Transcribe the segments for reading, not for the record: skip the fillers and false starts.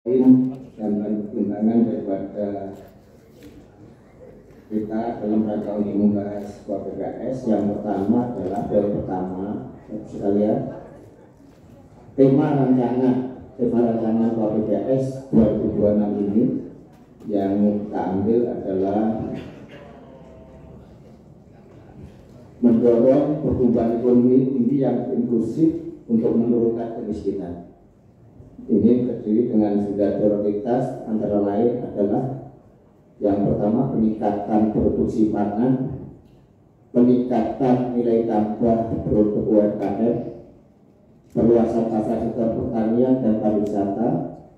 dan pertimbangan daripada kita dalam rangka untuk membahas KPPS. Yang pertama adalah sekalian, tema rancangan KPPS 2026 ini yang kita ambil adalah mendorong pertumbuhan ekonomi tinggi yang inklusif untuk menurunkan kemiskinan. Ini terdiri dengan 9 prioritas, antara lain adalah yang pertama peningkatan produksi pangan, peningkatan nilai tambah produk UMKM, perluasan pasar sektor pertanian dan pariwisata,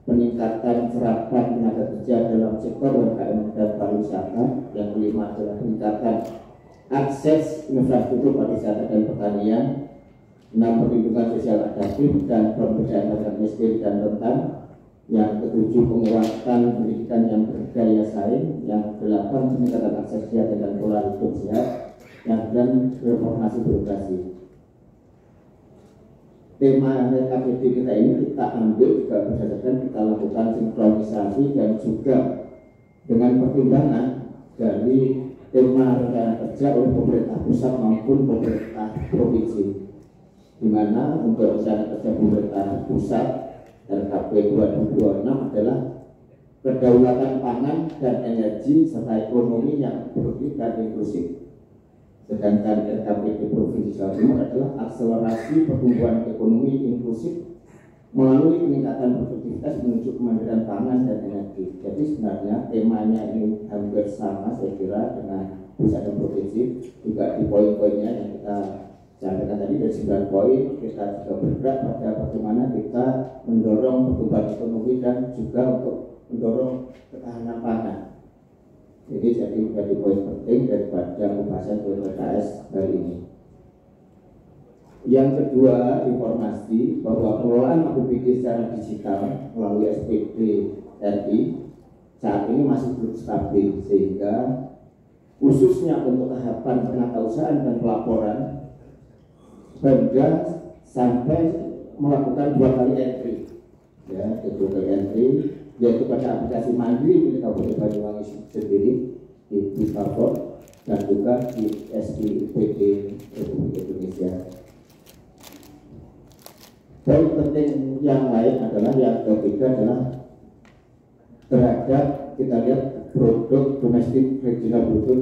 peningkatan serapan tenaga kerja dalam sektor UMKM dan pariwisata. Yang kelima adalah peningkatan akses infrastruktur pariwisata dan pertanian. 6. Perlindungan sosial adaptif dan pemberdayaan masyarakat miskin dan rentan. Yang ketujuh, penguatan pendidikan yang berdaya saing. Yang 8, peningkatan akses kesehatan dan pola hidup sehat. Yang 9, reformasi birokrasi. Tema KPD kita ini kita ambil juga berdasarkan kita lakukan sinkronisasi dan juga dengan pertimbangan dari tema rencana kerja oleh pemerintah pusat maupun pemerintah provinsi, di mana untuk rencana kerja pemerintah pusat RKP 2026 adalah kedaulatan pangan dan energi serta ekonomi yang produktif dan inklusif. Sedangkan RKP di Provinsi Jawa Timur adalah akselerasi pertumbuhan ekonomi inklusif melalui peningkatan produktivitas menuju kemandirian pangan dan energi. Jadi sebenarnya temanya ini hampir sama saya kira dengan pusat dan provinsi. Juga di poin-poinnya yang kita sampaikan tadi dari 9 poin, kita juga bergerak pada bagaimana kita mendorong pertumbuhan ekonomi dan juga untuk mendorong ketahanan pangan. Jadi dari poin penting daripada pembahasan KPPS hari ini. Yang kedua, informasi bahwa pengelolaan APBD secara digital melalui SPD RI saat ini masih belum stabil, sehingga khususnya untuk tahapan penatausahaan dan pelaporan Pemda sampai melakukan 2 kali entry, ya, 2 kali entry, yaitu pada aplikasi mandiri milik Kabupaten Banyuwangi sendiri di Bipapor dan juga di SIPD Republik Indonesia. Poin penting yang lain adalah yang ketiga adalah terhadap kita lihat produk domestik regional bruto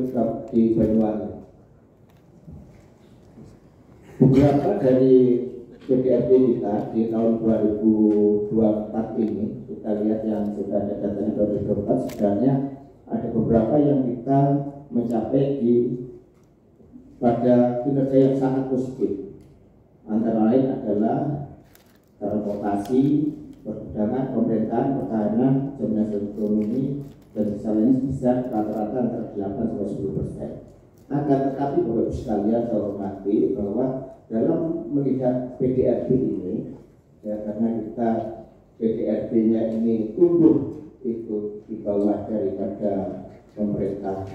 di Banyuwangi. Beberapa dari PDRB kita di tahun 2024 ini, kita lihat yang sudah ada datanya 2024, sebenarnya ada beberapa yang kita mencapai pada kinerja yang sangat positif. Antara lain adalah transportasi, perdagangan, pemerintahan, pertahanan, jaminan ekonomi, dan misalnya bisa rata-rata antara 8-10%. Akan tetapi Bapak Ibu sekalian saya hormati bahwa dalam melihat PDRB ini, ya, karena kita PDRB-nya ini tumbuh itu di bawah daripada pemerintah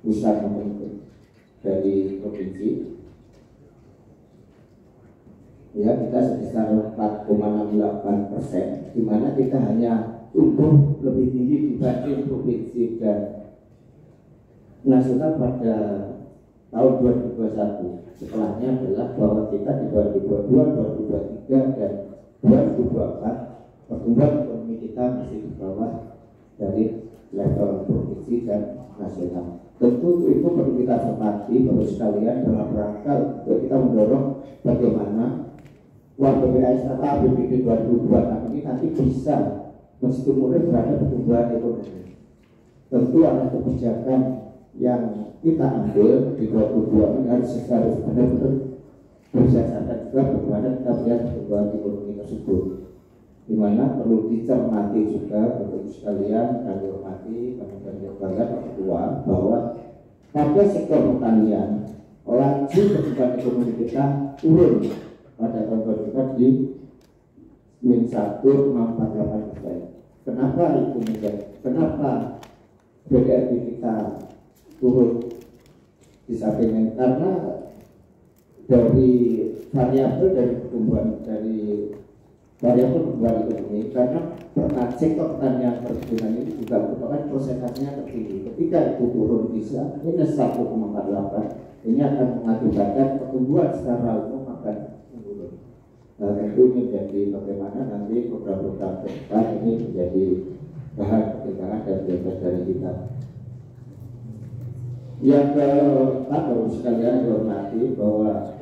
pusat maupun dari provinsi, ya, kita sebesar 4,68%, di mana kita hanya tumbuh lebih tinggi dibanding provinsi dan nasional pada tahun 2021. Setelahnya adalah bahwa kita di 2022, 2023 dan 2024 pertumbuhan ekonomi kita masih di bawah dari level provinsi dan nasional. Tentu itu perlu kita cermati Bapak sekalian dalam rangka untuk kita mendorong bagaimana KPPS atau APBD 2026 ini nanti bisa menstimulus terhadap pertumbuhan ekonomi. Tentu ada kebijakan yang kita ambil di 2022 ini harus benar-benar berdasarkan juga bagaimana kita melihat pertumbuhan ekonomi tersebut, di mana perlu dicermati juga Bapak sekalian kami hormati dan bangga Pak Ketua bahwa pada sektor pertanian laju pertumbuhan ekonomi kita turun pada tahun 2024 di -1,48%. Kenapa itu menjadi? Kenapa BDRB kita turun di samping? Karena dari variabel dari pertumbuhan dari variabel pertumbuhan ekonomi, karena sektor pertanian perkebunan ini juga merupakan prosentasenya tertinggi. Ketika itu turun bisa minus 1,48, ini akan mengakibatkan pertumbuhan secara umum akan menurun. Tentu ini menjadi bagaimana nanti program-program ke depan ini menjadi bahan pertimbangan dan belajar dari kita. Yang keempat, baru sekalian dihormati bahwa